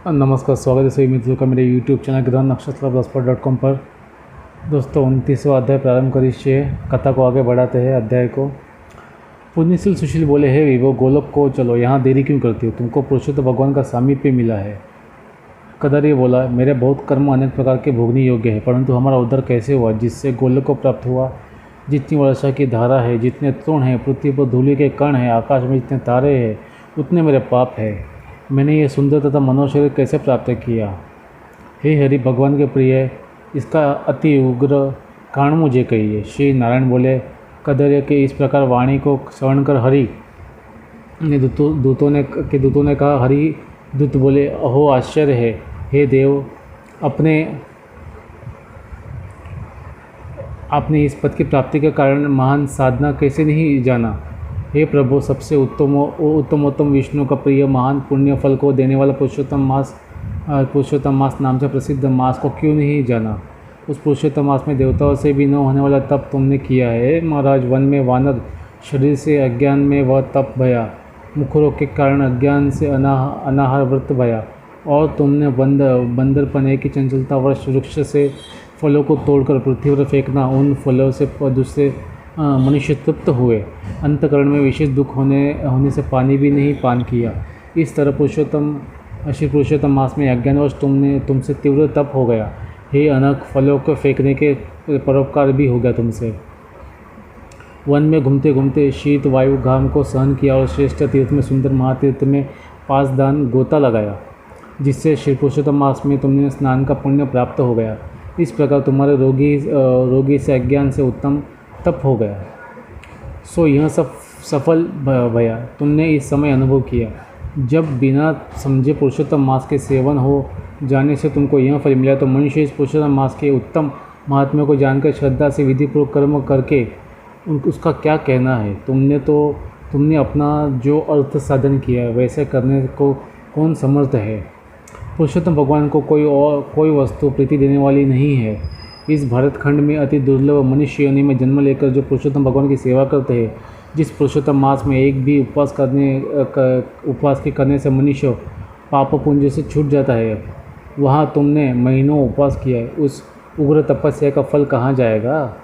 नमस्कार, स्वागत है सभी मित्रों का मेरे यूट्यूब चैनल ग्रह नक्षत्र पर। दोस्तों 29वां अध्याय प्रारंभ करिए। कथा को आगे बढ़ाते हैं। अध्याय को पुण्यशील सुशील बोले, हे विभो, गोलोक को चलो, यहाँ देरी क्यों करती हो? तुमको पुरुषोत्तम भगवान का सामीप्य मिला है। कदर बोला, मेरे बहुत कर्म अनेक प्रकार के भोगने योग्य है, परंतु हमारा उद्धार कैसे हुआ जिससे गोलोक को प्राप्त हुआ? जितनी वर्षा की धारा है, जितने तृण हैं, पृथ्वी पर धूलि के कण हैं, आकाश में जितने तारे हैं, उतने मेरे पाप है। मैंने ये सुंदर तथा मनोहर शरीर कैसे प्राप्त किया? हे हरि भगवान के प्रिय, इसका अति उग्र कारण मुझे कहिए। श्री नारायण बोले, कदर्य के इस प्रकार वाणी को श्रवण कर हरि ने दूतों ने कहा। हरि दूत बोले, अहो आश्चर्य है, हे देव, आपने इस पद की प्राप्ति के कारण महान साधना कैसे नहीं जाना? हे प्रभु, सबसे उत्तमोत्तम विष्णु का प्रिय महान पुण्य फल को देने वाला पुरुषोत्तम मास नाम से प्रसिद्ध मास को क्यों नहीं जाना? उस पुरुषोत्तम मास में देवताओं से भी न होने वाला तप तुमने किया है। महाराज, वन में वानर शरीर से अज्ञान में वह तप भया, मुखरोग के कारण अज्ञान से अनाहार व्रत भया, और तुमने बंदरपने की चंचलता वृक्ष से फलों को तोड़कर पृथ्वी पर फेंकना, उन फलों से दूसरे मनुष्य तृप्त हुए। अंतकरण में विशेष दुख होने से पानी भी नहीं पान किया। इस तरह श्री पुरुषोत्तम मास में अज्ञानवश तुमसे तीव्र तप हो गया। हे अनक, फलों को फेंकने के परोपकार भी हो गया तुमसे। वन में घूमते घूमते शीत वायु घाम को सहन किया और श्रेष्ठ तीर्थ में सुंदर महातीर्थ में पासदान गोता लगाया, जिससे श्री पुरुषोत्तम मास में तुमने स्नान का पुण्य प्राप्त हो गया। इस प्रकार तुम्हारे रोगी से अज्ञान से उत्तम तप हो गया। सो यह सब सफल भया तुमने इस समय अनुभव किया, जब बिना समझे पुरुषोत्तम मास के सेवन हो जाने से तुमको यह फल मिला। तो मनुष्य इस पुरुषोत्तम मास के उत्तम महात्म्य को जानकर श्रद्धा से विधिपूर्वक कर्म करके उसका क्या कहना है? तुमने अपना जो अर्थ साधन किया है वैसे करने को कौन समर्थ है? पुरुषोत्तम भगवान को कोई वस्तु प्रीति देने वाली नहीं है। इस भारतखंड में अति दुर्लभ मनुष्य योनि में जन्म लेकर जो पुरुषोत्तम भगवान की सेवा करते हैं, जिस पुरुषोत्तम मास में एक भी उपवास के करने से मनुष्य पाप पुंज से छूट जाता है, वहाँ तुमने महीनों उपवास किया है, उस उग्र तपस्या का फल कहाँ जाएगा?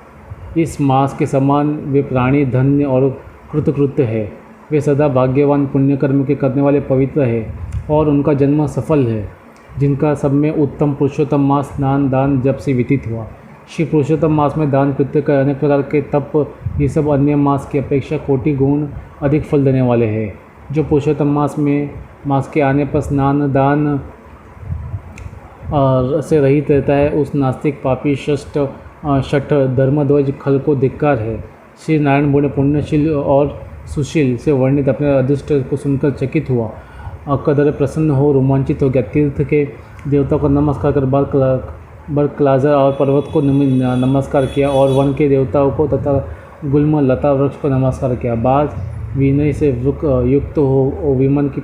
इस मास के समान वे प्राणी धन्य और कृतकृत्य है। वे सदा भाग्यवान पुण्यकर्म के करने वाले पवित्र है और उनका जन्म सफल है, जिनका सब में उत्तम पुरुषोत्तम मास स्नान दान जप से व्यतीत हुआ। श्री पुरुषोत्तम मास में दान कृत्य का अनेक प्रकार के तप, ये सब अन्य मास की अपेक्षा कोटि गुण अधिक फल देने वाले हैं। जो पुरुषोत्तम मास के आने पर स्नान दान से रहित रहता है, उस नास्तिक पापी शठ धर्मध्वज खल को धिक्कार है। श्री नारायण बोले, पुण्यशील और सुशील से वर्णित अपने अदृष्ट को सुनकर चकित हुआ। कदर प्रसन्न हो रोमांचित हो गया। तीर्थ के देवताओं को नमस्कार कर बरक्लाजर और पर्वत को नमस्कार किया, और वन के देवताओं को तथा गुल्म लता वृक्ष को नमस्कार किया। बाद विनय से युक्त हो विमान की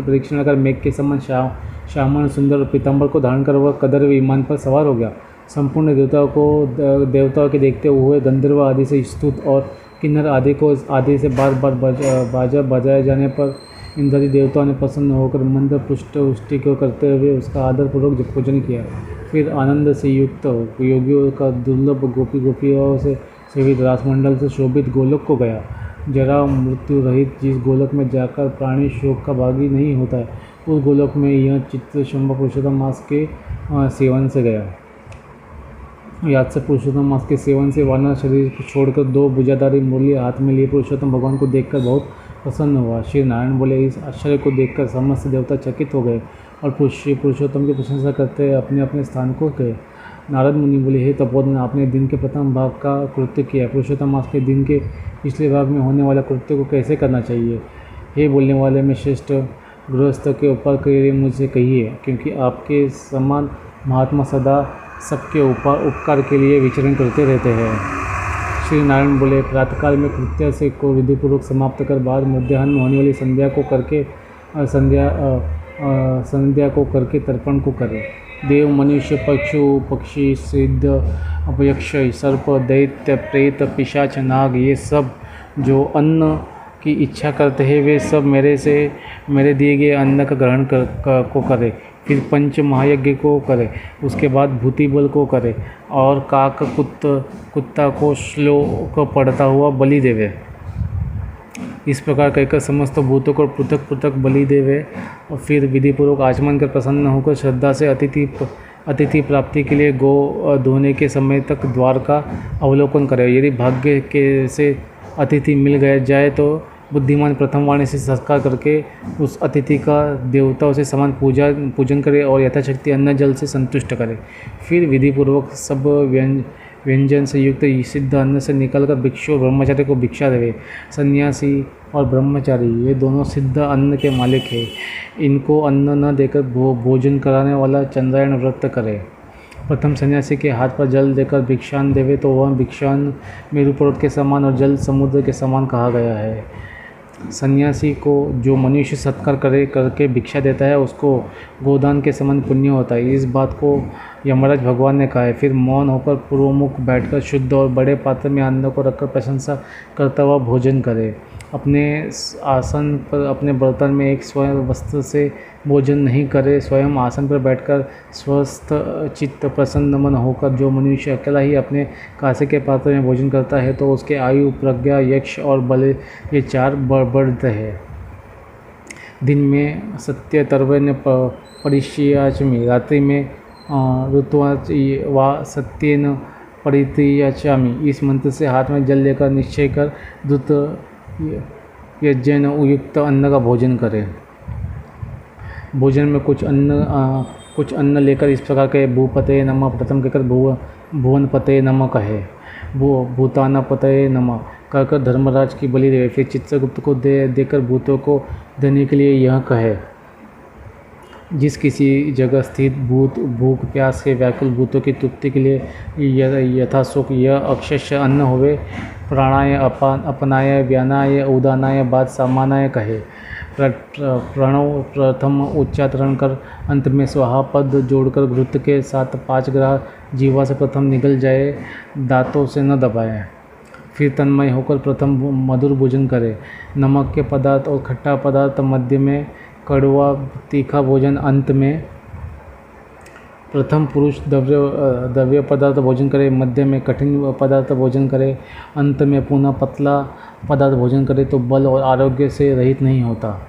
परीक्षण कर मेघ के समान श्यामल सुंदर पीताम्बर को धारण कर वह कदर विमान पर सवार हो गया। संपूर्ण देवताओं के देखते हुए गंधर्व आदि से स्तुत और किन्नर आदि से बार बाजा बजाए जाने पर इंद्रादि देवताओं ने प्रसन्न होकर मंद पुष्टि को करते हुए उसका आदरपूर्वक पूजन किया। फिर आनंद से युक्त योगियों का दुर्लभ गोपियों से सेवित रासमंडल से शोभित गोलोक को गया। जरा मृत्यु रहित जिस गोलोक में जाकर प्राणी शोक का भागी नहीं होता है, उस गोलोक में यह चित्र शंभ पुरुषोत्तम मास के सेवन से गया। याद से पुरुषोत्तम मास के सेवन से वानर शरीर को छोड़कर 2 भुजाधारी मुरली हाथ में लिए पुरुषोत्तम भगवान को देखकर बहुत प्रसन्न हुआ। श्री नारायण बोले, इस आश्चर्य को देखकर समस्त देवता चकित हो गए और श्री पुरुषोत्तम की प्रशंसा करते अपने अपने स्थान को गए। नारद मुनि बोले, हे तपोधन, आपने दिन के प्रथम भाग का कृत्य किया, पुरुषोत्तम मास के दिन के पिछले भाग में होने वाला कृत्य को कैसे करना चाहिए? हे बोलने वाले में श्रेष्ठ गृहस्थ के ऊपर के लिए मुझसे कहिए, क्योंकि आपके समान महात्मा सदा सबके उपकार के लिए विचरण करते रहते हैं। श्री नारायण बोले, प्रातःकाल में कृत्य से को विधिपूर्वक समाप्त कर बाद मध्याह्न में होने वाली संध्या को करके तर्पण को करें। देव मनुष्य पक्षी सिद्ध अपयक्ष सर्प दैत्य प्रेत पिशाच नाग, ये सब जो अन्न की इच्छा करते हैं वे सब मेरे दिए गए अन्न का ग्रहण को करें। फिर पंच महायज्ञ को करे, उसके बाद भूति बल को करे और काक कुत्ता को श्लोक पढ़ता हुआ बलि देवे। इस प्रकार कहकर समस्त भूतों को पृथक पृथक बलि देवे और फिर विधिपूर्वक आचमन कर प्रसन्न होकर श्रद्धा से अतिथि प्राप्ति के लिए गो धोने के समय तक द्वार का अवलोकन करे। यदि भाग्य के से अतिथि मिल गए जाए तो बुद्धिमान प्रथम वाणी से संस्कार करके उस अतिथि का देवताओं से समान पूजन करे और यथाशक्ति अन्न जल से संतुष्ट करे। फिर विधिपूर्वक सब व्यंजन से युक्त सिद्ध अन्न से निकलकर भिक्षु और ब्रह्मचारी को भिक्षा देवे। सन्यासी और ब्रह्मचारी ये दोनों सिद्ध अन्न के मालिक हैं। इनको अन्न न देकर भोजन कराने वाला चंद्रायण व्रत करे। प्रथम सन्यासी के हाथ पर जल देकर भिक्षान देवे तो वह भिक्षान मेरु पर्वत के समान और जल समुद्र के समान कहा गया है। सन्यासी को जो मनुष्य सत्कार करके भिक्षा देता है उसको गोदान के समान पुण्य होता है। इस बात को यमराज भगवान ने कहा है। फिर मौन होकर पूर्वमुख बैठकर शुद्ध और बड़े पात्र में अन्न को रखकर प्रशंसा करता हुआ भोजन करे। अपने आसन पर अपने बर्तन में एक स्वयं वस्त्र से भोजन नहीं करे। स्वयं आसन पर बैठकर स्वस्थ चित्त प्रसन्न मन होकर जो मनुष्य अकेला ही अपने कांसे के पात्र में भोजन करता है तो उसके आयु, प्रज्ञा, यक्ष और बल ये चार बढ़ते हैं। दिन में सत्य तर्वण्य परिष्याचमि, रात्रि में ऋतुवाच वा सत्येन परित्याचामि। इस मंत्र से हाथ में जल लेकर निश्चय कर द्रुत यज्ञ युक्त अन्न का भोजन करें। भोजन में कुछ अन्न लेकर इस प्रकार के भूपते नमः प्रथम कहकर भुवनपते नमः कहे। भूतानापते नमः कहकर धर्मराज की बलि दे। फिर चित्रगुप्त को देकर भूतों को देने के लिए यह कहे। जिस किसी जगह स्थित भूत भूख प्यास के व्याकुल भूतों की तृप्ति के लिए यथाशोक यह अक्षय अन्न होवे। प्राणाय अपनाय व्यानाय उदानाय बाद समानाय कहे। प्रणव प्रथम उच्चारण कर अंत में स्वाहा पद जोड़कर घृत के साथ 5 ग्राह जीवा से प्रथम निगल जाए, दांतों से न दबाए। फिर तन्मय होकर प्रथम मधुर भोजन करे। नमक के पदार्थ और खट्टा पदार्थ मध्य में, कड़वा तीखा भोजन अंत में। प्रथम पुरुष द्रव्य पदार्थ भोजन करे, मध्य में कठिन पदार्थ भोजन करे, अंत में पुनः पतला पदार्थ भोजन करे तो बल और आरोग्य से रहित नहीं होता।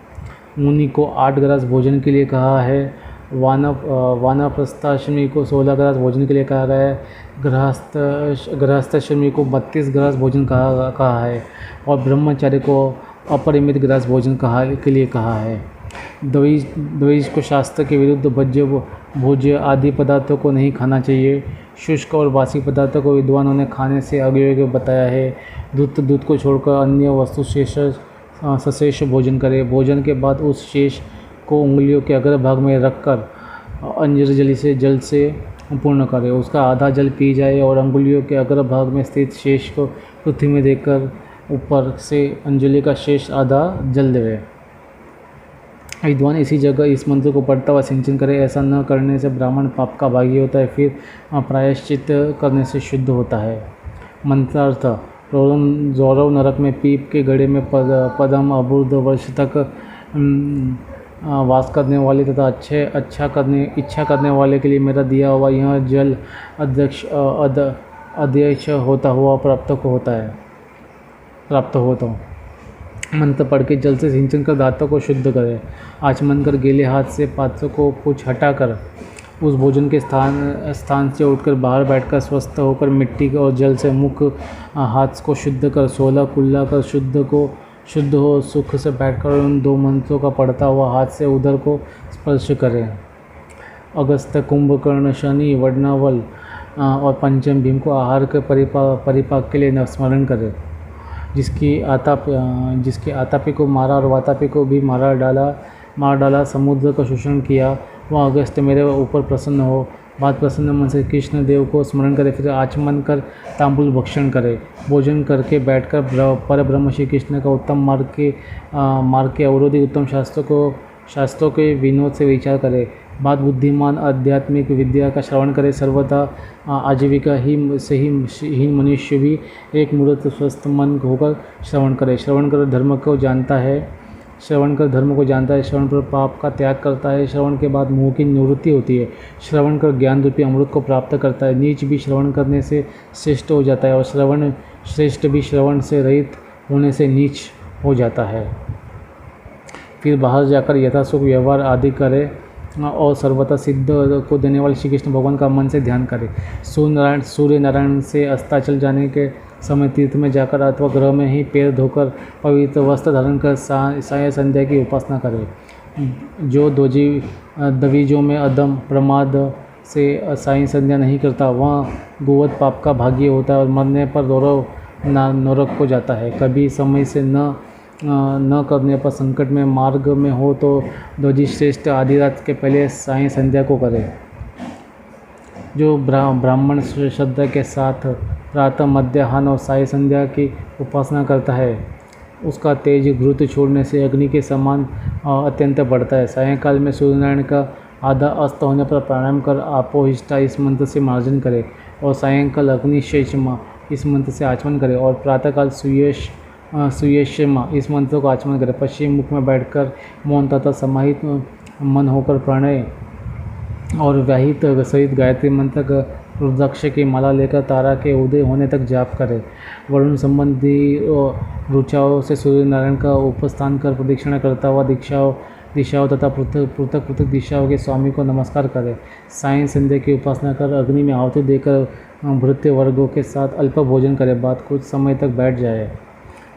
मुनि को 8 ग्रास भोजन के लिए कहा है। वानप्रस्थाश्रमी को 16 ग्रास भोजन के लिए कहा गया है। गृहस्थाश्रमी को 32 ग्रास भोजन कहा है और ब्रह्मचारी को अपरिमित ग्रास भोजन के लिए कहा है। द्वैज को शास्त्र के विरुद्ध भोज्य आदि पदार्थों को नहीं खाना चाहिए। शुष्क और बासी पदार्थों को विद्वानों ने खाने से अयोग्य बताया है। दूध को छोड़कर अन्य वस्तु सशेष भोजन करे। भोजन के बाद उस शेष को उंगलियों के अग्रभाग में रखकर अंजलि जल से पूर्ण करे। उसका आधा जल पी जाए और अंगुलियों के अग्रभाग में स्थित शेष को पृथ्वी में देकर ऊपर से अंजलि का शेष आधा जल देवे। विद्वान इसी जगह इस मंत्र को पढ़ता हुआ सिंचन करे। ऐसा न करने से ब्राह्मण पाप का भागी होता है, फिर प्रायश्चित करने से शुद्ध होता है। मंत्रार्थ रौरव नरक में पीप के गड़े में पदम अबूर्ध वर्ष तक वास करने वाले तथा इच्छा करने वाले के लिए मेरा दिया हुआ यह जल अध्यक्ष होता हुआ प्राप्त होता हूँ। मंत्र पढ़ के जल से सिंचन कर दांतों को शुद्ध करें। आचमन कर गीले हाथ से पात्र को कुछ हटाकर उस भोजन के स्थान से उठकर बाहर बैठकर स्वस्थ होकर मिट्टी और जल से मुख हाथ को शुद्ध कर 16 कुल्ला कर शुद्ध हो सुख से बैठकर उन 2 मंत्रों का पढ़ता हुआ हाथ से उधर को स्पर्श करें। अगस्त, कुंभकर्ण, शनि, वडनावल और पंचम भीम को आहार के परिपाक के लिए स्मरण करें। जिसकी आतापी को मारा और वातापी को भी मार डाला, समुद्र का शोषण किया, वह अगस्त मेरे ऊपर प्रसन्न हो। बात प्रसन्न मन से कृष्ण देव को स्मरण करे। फिर आचमन कर तांबूल भक्षण करे। भोजन करके बैठकर पर ब्रह्म श्री कृष्ण का उत्तम मार्ग के अवरोधी उत्तम शास्त्रों के विनोद से विचार करे। बात बुद्धिमान आध्यात्मिक विद्या का श्रवण करे। सर्वदा आजीविका ही मनुष्य भी एक मूर्त स्वस्थ मन होकर श्रवण करे। श्रवण कर धर्म को जानता है श्रवण कर धर्म को जानता है, श्रवण पर पाप का त्याग करता है, श्रवण के बाद मोह की निवृत्ति होती है, श्रवण कर ज्ञान रूपी अमृत को प्राप्त करता है। नीच भी श्रवण करने से श्रेष्ठ हो जाता है और श्रवण श्रेष्ठ भी श्रवण से रहित होने से नीच हो जाता है। फिर बाहर जाकर यथासुख व्यवहार आदि करे और सर्वथा सिद्ध को देने वाले श्री कृष्ण भगवान का मन से ध्यान करे। सूर्य नारायण से अस्ताचल जाने के समय तीर्थ में जाकर अथवा ग्रह में ही पैर धोकर पवित्र वस्त्र धारण कर साय संध्या की उपासना करे। जो दवीजों में अदम प्रमाद से साय संध्या नहीं करता वह गोवध पाप का भागी होता है और मरने पर नरक को जाता है। कभी समय से न करने पर संकट में मार्ग में हो तो द्विज श्रेष्ठ आधी रात के पहले साय संध्या को करे। जो ब्राह्मण श्रद्धा के साथ प्रातः मध्याह्न और साय संध्या की उपासना करता है उसका तेज घृत छोड़ने से अग्नि के समान अत्यंत बढ़ता है। सायंकाल में सूर्यनारायण का आधा अस्त होने पर प्राणायाम कर आपोहिष्ठा इस मंत्र से मार्जन करे और सायंकाल अग्निशेषमा इस मंत्र से आचमन करे और प्रातःकाल सुयेशमा इस मंत्र को आचमन करे। पश्चिम मुख में बैठकर मौन तथा समाहित मन होकर प्रणय और व्याहित सहित गायत्री मंत्र का रुद्राक्ष की माला लेकर तारा के उदय होने तक जाप करे। वरुण संबंधी रुचाओं से सूर्य नारायण का उपस्थान कर प्रदक्षिणा करता हुआ दिशाओं तथा पृथक दिशाओं के स्वामी को नमस्कार करे। साय संध्या की उपासना कर अग्नि में आहुति देकर भृत्य वर्गों के साथ अल्प भोजन करे, बाद कुछ समय तक बैठ जाए।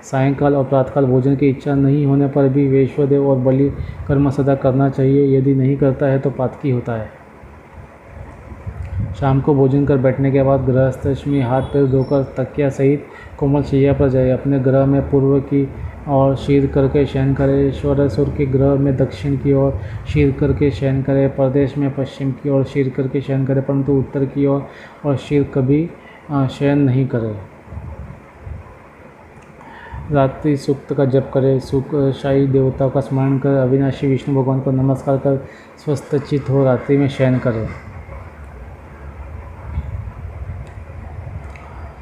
सायंकाल और प्रातःकाल भोजन की इच्छा नहीं होने पर भी वैश्वदेव और बलि कर्म सदा करना चाहिए। यदि नहीं करता है तो पातकी होता है। शाम को भोजन कर बैठने के बाद गृहस्थाश्रमी हाथ पैर धोकर तकिया सहित कोमल शैया पर जाए। अपने ग्रह में पूर्व की ओर शीर करके शयन करे। ईश्वरेश्वर के ग्रह में दक्षिण की ओर शीर करके शयन करे। प्रदेश में पश्चिम की ओर शीर करके शयन करे, परंतु उत्तर की ओर और शीर कभी शयन नहीं करे। रात्रि सूक्त का जप करे। सुखशाही देवताओं का स्मरण कर अविनाशी विष्णु भगवान को नमस्कार कर स्वस्थ चित्त हो रात्रि में शयन करे।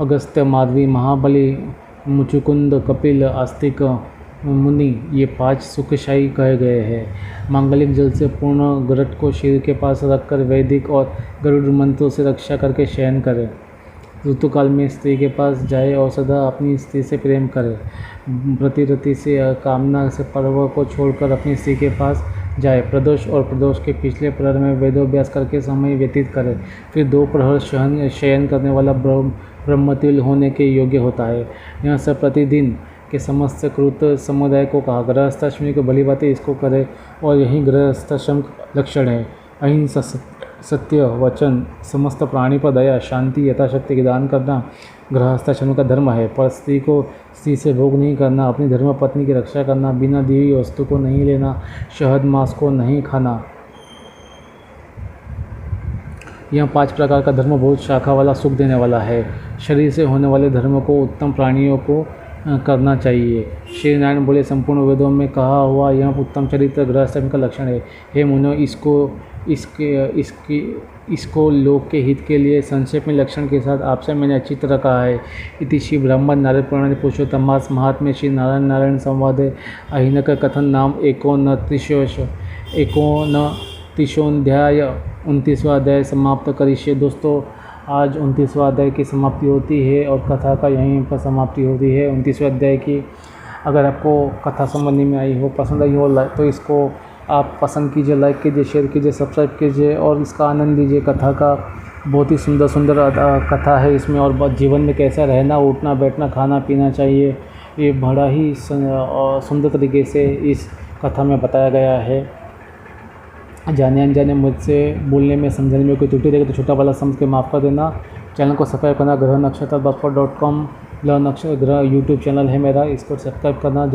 अगस्त्य, माधवी, महाबली, मुचुकुंद, कपिल, आस्तिक मुनि ये 5 सुखशाही कहे गए हैं। मांगलिक जल से पूर्ण गरट को शीर के पास रखकर वैदिक और गरुड़ मंत्रों से रक्षा करके शयन करे। ऋतुकाल में स्त्री के पास जाए और सदा अपनी स्त्री से प्रेम करे। प्रतिरति से कामना से पर्व को छोड़कर अपनी स्त्री के पास जाए। प्रदोष और प्रदोष के पिछले प्रहर में वेदोभ्यास करके समय व्यतीत करे। फिर 2 प्रहर शयन करने वाला ब्रह्मतिल होने के योग्य होता है। यह सब प्रतिदिन के समस्त कृत समुदाय को कहा। गृहस्थाश्रमी को भली बातें इसको करे और यही गृहस्थाश्रम लक्षण है। अहिंसा, सत्य वचन, समस्त प्राणी पर दया, शांति, यथाशक्ति के दान करना गृहस्थाश्रम का धर्म है। पर स्त्री को स्त्री से भोग नहीं करना, अपनी धर्म पत्नी की रक्षा करना, बिना दी हुई वस्तु को नहीं लेना, शहद मांस को नहीं खाना। यह 5 प्रकार का धर्म बहुत शाखा वाला, सुख देने वाला है। शरीर से होने वाले धर्म को उत्तम प्राणियों को करना चाहिए। श्री नारायण बोले, संपूर्ण वेदों में कहा हुआ यह उत्तम चरित्र गृहस्थाश्रम का लक्षण है। हे मुनो, इसको लोक के हित के लिए संक्षेप में लक्षण के साथ आपसे मैंने अच्छी तरह कहा है। इति श्री ब्राह्मण नारद पुराण पुरुषोत्तमास महात्म्य श्री नारायण संवादे अहिनक कथन नाम 29वां अध्याय समाप्त करिष्ये। दोस्तों, आज 29वां अध्याय की समाप्ति होती है और कथा का यहीं पर समाप्ति होती है 29वें अध्याय की। अगर आपको कथा समझने में आई हो, पसंद आई हो तो इसको आप पसंद कीजिए, लाइक कीजिए, शेयर कीजिए, सब्सक्राइब कीजिए और इसका आनंद लीजिए। कथा का बहुत ही सुंदर कथा है इसमें और जीवन में कैसा रहना, उठना, बैठना, खाना पीना चाहिए, ये बड़ा ही सुंदर तरीके से इस कथा में बताया गया है। जाने अनजाने मुझसे बोलने में, समझने में कोई त्रुटि रहेगी तो छोटा वाला समझ के माफ़ कर देना। चैनल को सब्सक्राइब करना। ग्रह नक्षत्र .com ग्रह यूट्यूब चैनल है मेरा, इसको सब्सक्राइब करना।